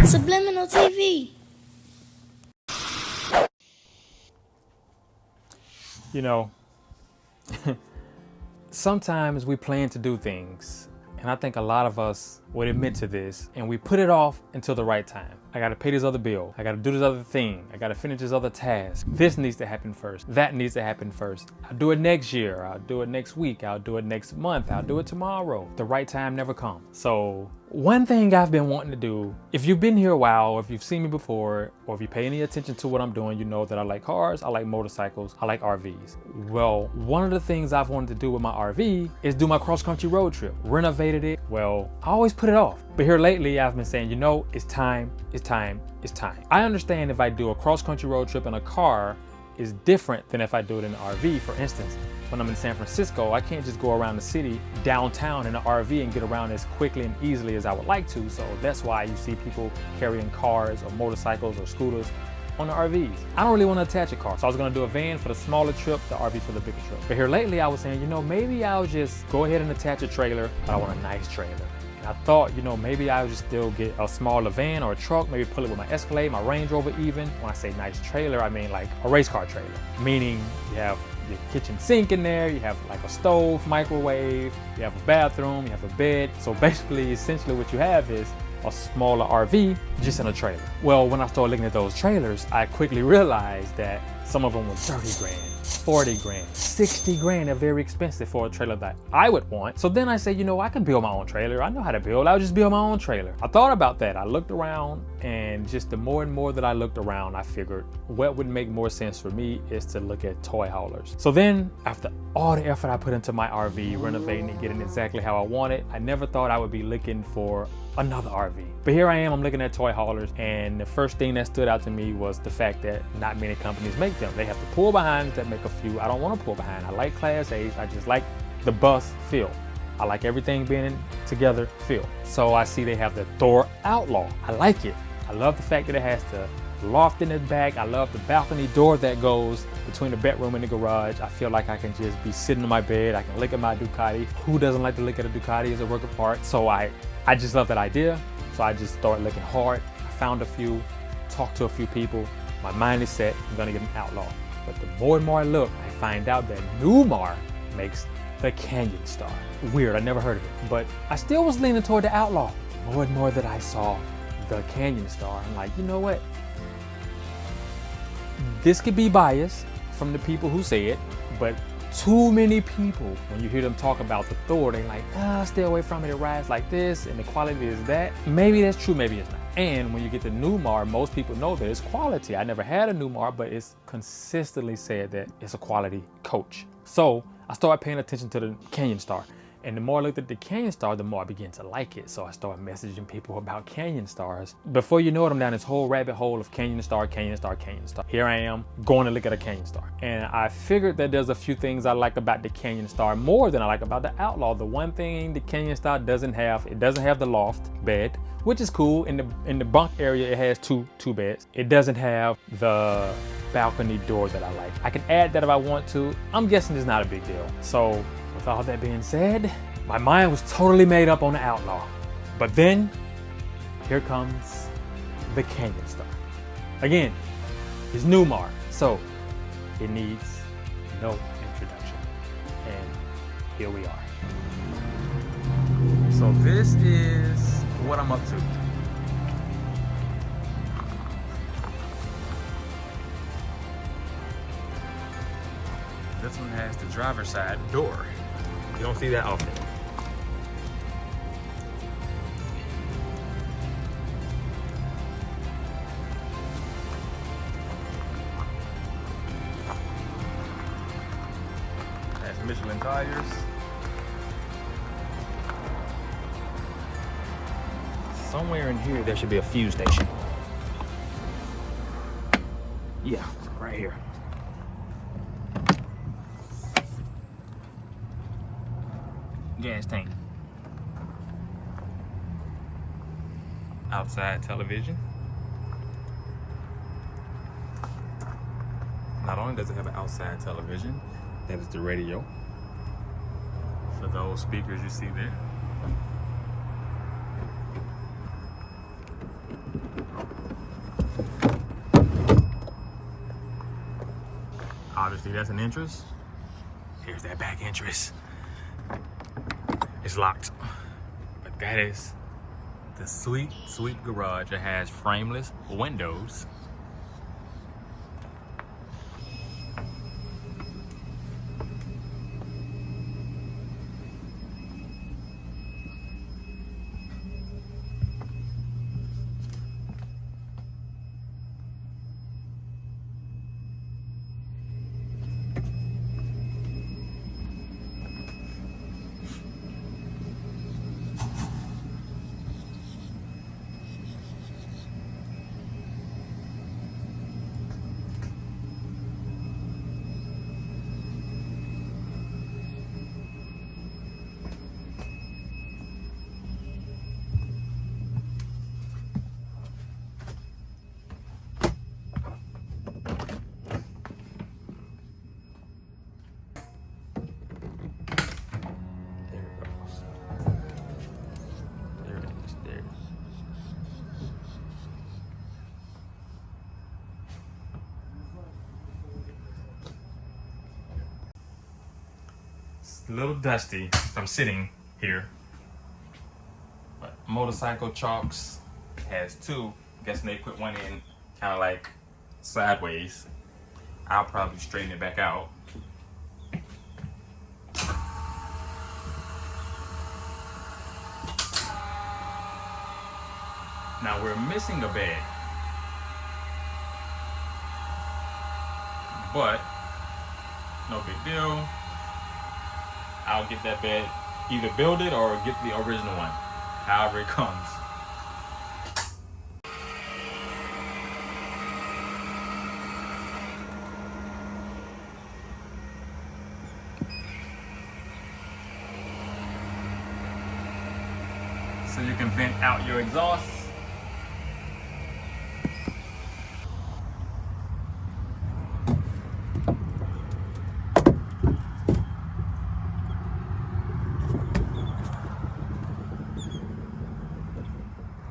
Subliminal TV. You know, sometimes we plan to do things, and I think a lot of us would admit to this, and we put it off until the right time. I gotta pay this other bill. I gotta do this other thing. I gotta finish this other task. This needs to happen first. That needs to happen first. I'll do it next year. I'll do it next week. I'll do it next month. I'll do it tomorrow. The right time never comes. So one thing I've been wanting to do, if you've been here a while, or if you've seen me before, or if you pay any attention to what I'm doing, you know that I like cars, I like motorcycles, I like RVs. Well, one of the things I've wanted to do with my RV is do my cross-country road trip. Renovated it. Well, I always put it off. But here lately, I've been saying, you know, it's time, it's time, it's time. I understand if I do a cross-country road trip in a car is different than if I do it in an RV. For instance, when I'm in San Francisco, I can't just go around the city downtown in an RV and get around as quickly and easily as I would like to. So that's why you see people carrying cars or motorcycles or scooters on the RVs. I don't really want to attach a car. So I was going to do a van for the smaller trip, the RV for the bigger trip. But here lately, I was saying, you know, maybe I'll just go ahead and attach a trailer, but I want a nice trailer. I thought, you know, maybe I would just still get a smaller van or a truck, maybe pull it with my Escalade, my Range Rover even. When I say nice trailer, I mean like a race car trailer. Meaning you have your kitchen sink in there, you have like a stove, microwave, you have a bathroom, you have a bed. So basically, essentially what you have is a smaller RV just in a trailer. Well, when I started looking at those trailers, I quickly realized that some of them were 30 grand. 40 grand, 60 grand are very expensive for a trailer that I would want. So then I said, you know, I can build my own trailer. I know how to build. I'll just build my own trailer. I thought about that. I looked around, and just the more and more that I looked around, I figured what would make more sense for me is to look at toy haulers. So then after all the effort I put into my RV, renovating it, getting exactly how I want it, I never thought I would be looking for another RV. But here I am, I'm looking at toy haulers, and the first thing that stood out to me was the fact that not many companies make them. They have the pull behinds that make a few. I don't want to pull behind. I like Class A's. I just like the bus feel. I like everything being together feel. So I see they have the Thor Outlaw. I like it. I love the fact that it has the loft in the back. I love the balcony door that goes between the bedroom and the garage. I feel like I can just be sitting in my bed. I can look at my Ducati. Who doesn't like to look at a Ducati as a work of art? So I just love that idea. So I just started looking hard. I found a few, talked to a few people. My mind is set. I'm gonna get an Outlaw. But the more and more I look, I find out that Newmar makes the Canyon Star. Weird, I never heard of it. But I still was leaning toward the Outlaw. The more and more that I saw the Canyon Star, I'm like, you know what? This could be biased from the people who say it, but too many people, when you hear them talk about the Thor, they're like, stay away from it, it rides like this, and the quality is that. Maybe that's true, maybe it's not. And when you get to Newmar, most people know that it's quality. I never had a Newmar, but it's consistently said that it's a quality coach. So I started paying attention to the Canyon Star. And the more I looked at the Canyon Star, the more I began to like it. So I started messaging people about Canyon Stars. Before you know it, I'm down this whole rabbit hole of Canyon Star, Canyon Star, Canyon Star. Here I am going to look at a Canyon Star. And I figured that there's a few things I like about the Canyon Star more than I like about the Outlaw. The one thing the Canyon Star doesn't have, it doesn't have the loft bed, which is cool. In the bunk area, it has two beds. It doesn't have the balcony door that I like. I can add that if I want to. I'm guessing it's not a big deal. So with all that being said, my mind was totally made up on the Outlaw. But then, here comes the Canyon Star. Again, it's Newmar, so it needs no introduction. And here we are. So this is what I'm up to. This one has the driver's side door. You don't see that often. Has Michelin tires. Somewhere in here there should be a fuel station. Yeah, right here. Gas tank. Outside television. Not only does it have an outside television, that is the radio. For those speakers you see there. Obviously, that's an entrance. Here's that back entrance. It's locked. But that is the sweet, sweet garage. It has frameless windows. A little dusty from sitting here, but motorcycle chalks has two. Guessing they put one in kind of like sideways. I'll probably straighten it back out. Now we're missing a bed, but no big deal. I'll get that bed, either build it or get the original one, however it comes. So you can vent out your exhaust.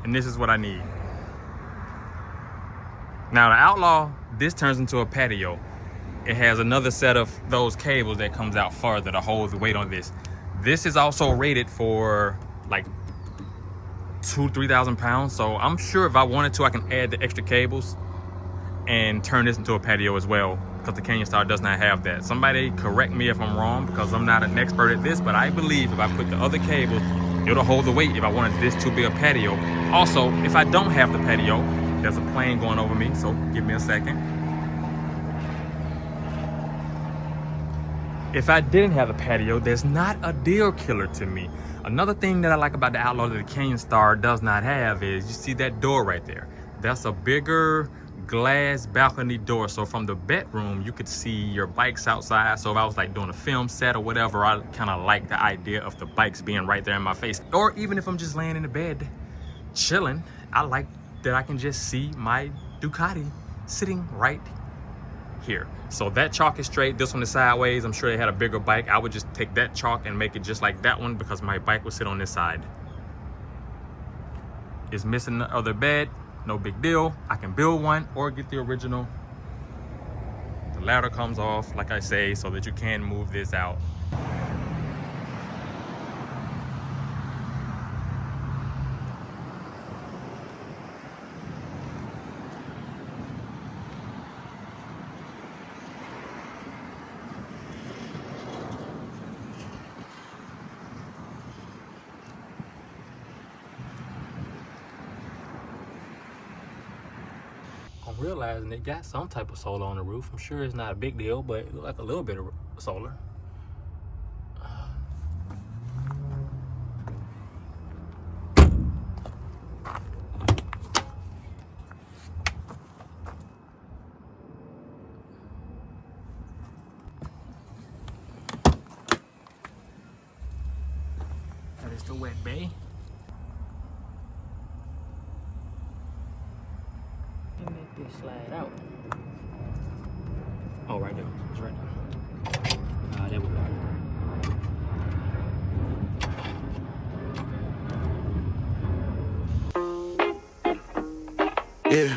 And this is what I need. Now the Outlaw, this turns into a patio. It has another set of those cables that comes out farther to hold the weight on this. This is also rated for like 2,000-3,000 pounds. So I'm sure if I wanted to, I can add the extra cables and turn this into a patio as well, because the Canyon Star does not have that. Somebody correct me if I'm wrong, because I'm not an expert at this, but I believe if I put the other cables, it'll hold the weight if I wanted this to be a patio. Also, if I don't have the patio, there's a plane going over me, so give me a second. If I didn't have the patio, there's not a deal killer to me. Another thing that I like about the Outlaw that the Canyon Star does not have is, you see that door right there? That's a bigger glass balcony door, so from the bedroom you could see your bikes outside. So if I was like doing a film set or whatever, I kind of like the idea of the bikes being right there in my face. Or even if I'm just laying in the bed chilling, I like that I can just see my Ducati sitting right here. So that chalk is straight, this one is sideways. I'm sure they had a bigger bike. I would just take that chalk and make it just like that one, because my bike would sit on this side. It's missing the other bed. No big deal. I can build one or get the original. The ladder comes off, like I say, so that you can move this out. I'm realizing it got some type of solar on the roof. I'm sure it's not a big deal, but it looks like a little bit of solar. That is the wet bay. Make this slide out. Oh, right there. It's right there. There we go. Yeah.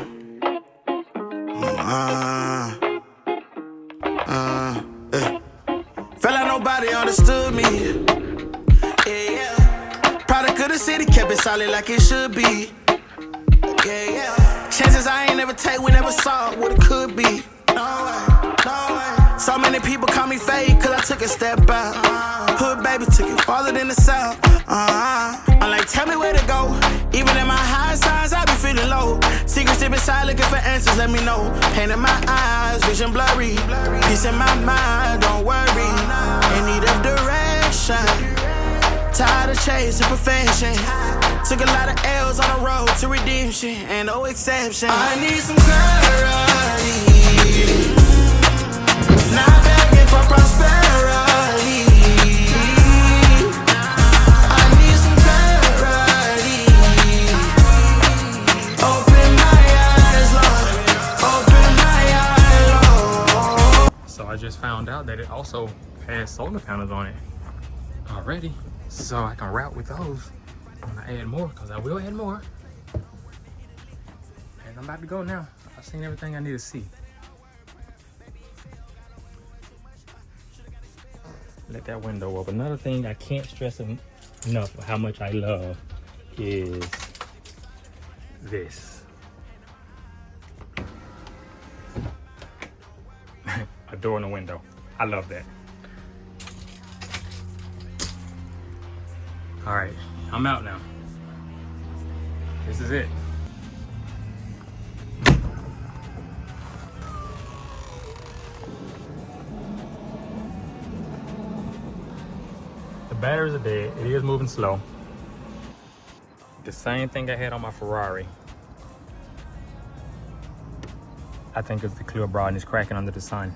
solid like it should be. Yeah, yeah. Chances I ain't never take, we never saw what it could be. No way, no way. So many people call me fake, cause I took a step out. Hood baby took it farther than the south. I'm like, tell me where to go. Even in my high signs, I be feeling low. Secrets deep inside, looking for answers, let me know. Pain in my eyes, vision blurry. Peace in my mind, don't worry. In need of direction. Tired of chasing perfection. Took a lot of L's on the road to redemption, and no exception. I need some clarity. Not begging for prosperity. I need some clarity. Open my eyes, Lord. Open my eyes, Lord. So I just found out that it also has solar panels on it already. So I can route with those when I add more, because I will add more. And I'm about to go now. I've seen everything I need to see. Let that window open. Another thing I can't stress enough how much I love is this. A door and a window. I love that. All right, I'm out now. This is it. The batteries are dead. It is moving slow. The same thing I had on my Ferrari. I think it's the clear bra and it's cracking under the sun.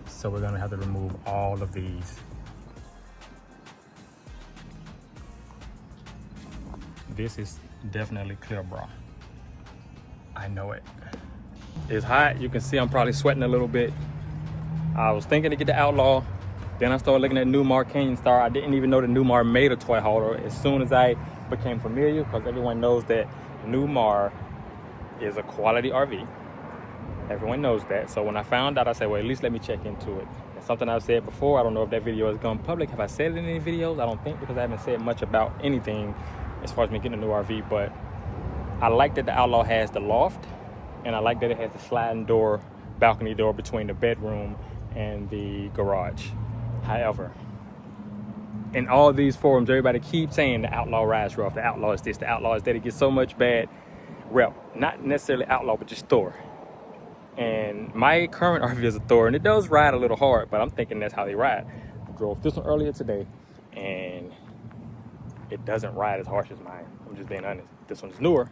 So we're gonna have to remove all of these. This is definitely clear bra. I know it. It's hot. You can see I'm probably sweating a little bit. I was thinking to get the Outlaw. Then I started looking at Newmar Canyon Star. I didn't even know that Newmar made a toy hauler. As soon as I became familiar, because everyone knows that Newmar is a quality RV. Everyone knows that. So when I found out, I said, well, at least let me check into it. And something I've said before, I don't know if that video has gone public. Have I said it in any videos? I don't think, because I haven't said much about anything as far as me getting a new RV, but I like that the Outlaw has the loft, and I like that it has the sliding door, balcony door between the bedroom and the garage. However, in all these forums, everybody keeps saying the Outlaw rides rough, the Outlaw is this, the Outlaw is that. It gets so much bad rep. Not necessarily Outlaw, but just Thor. And my current RV is a Thor, and it does ride a little hard, but I'm thinking that's how they ride. I drove this one earlier today, and it doesn't ride as harsh as mine. I'm just being honest. This one's newer.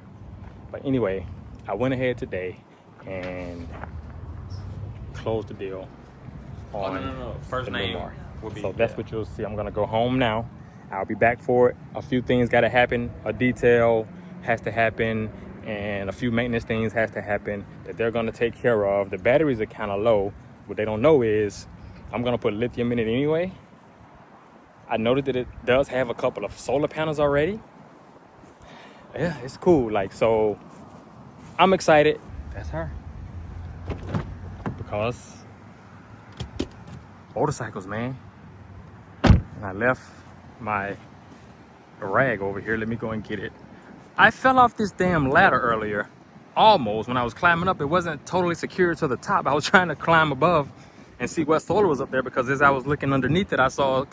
But anyway, I went ahead today and closed the deal on First name Newmar. will be, so that's what you'll see. I'm gonna go home now. I'll be back for it. A few things gotta happen. A detail has to happen, and a few maintenance things has to happen that they're gonna take care of. The batteries are kind of low. What they don't know is I'm gonna put lithium in it anyway. I noted that it does have a couple of solar panels already. Yeah, it's cool. Like, so I'm excited. That's her. Because motorcycles, man. And I left my rag over here. Let me go and get it. I fell off this damn ladder earlier. Almost. When I was climbing up, it wasn't totally secure to the top. I was trying to climb above and see what solar was up there, because as I was looking underneath it, I saw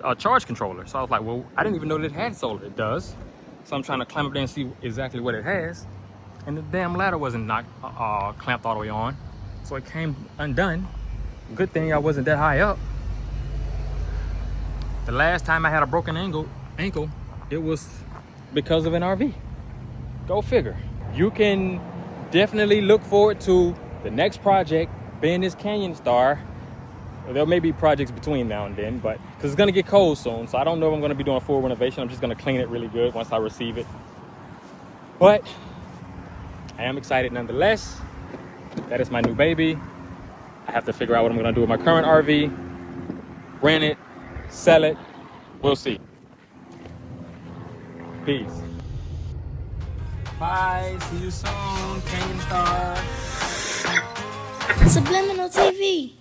a charge controller. So I was like, well, I didn't even know that it had solar. It does. So I'm trying to climb up there and see exactly what it has. And the damn ladder wasn't clamped all the way on. So it came undone. Good thing I wasn't that high up. The last time I had a broken ankle, it was because of an RV. Go figure. You can definitely look forward to the next project being this Canyon Star. There may be projects between now and then, but because it's going to get cold soon, so I don't know if I'm going to be doing a full renovation. I'm just going to clean it really good once I receive it. But I am excited nonetheless. That is my new baby. I have to figure out what I'm going to do with my current RV. Rent it, sell it. We'll see. Peace. Bye. See you soon, Canyon Star. Subliminal TV.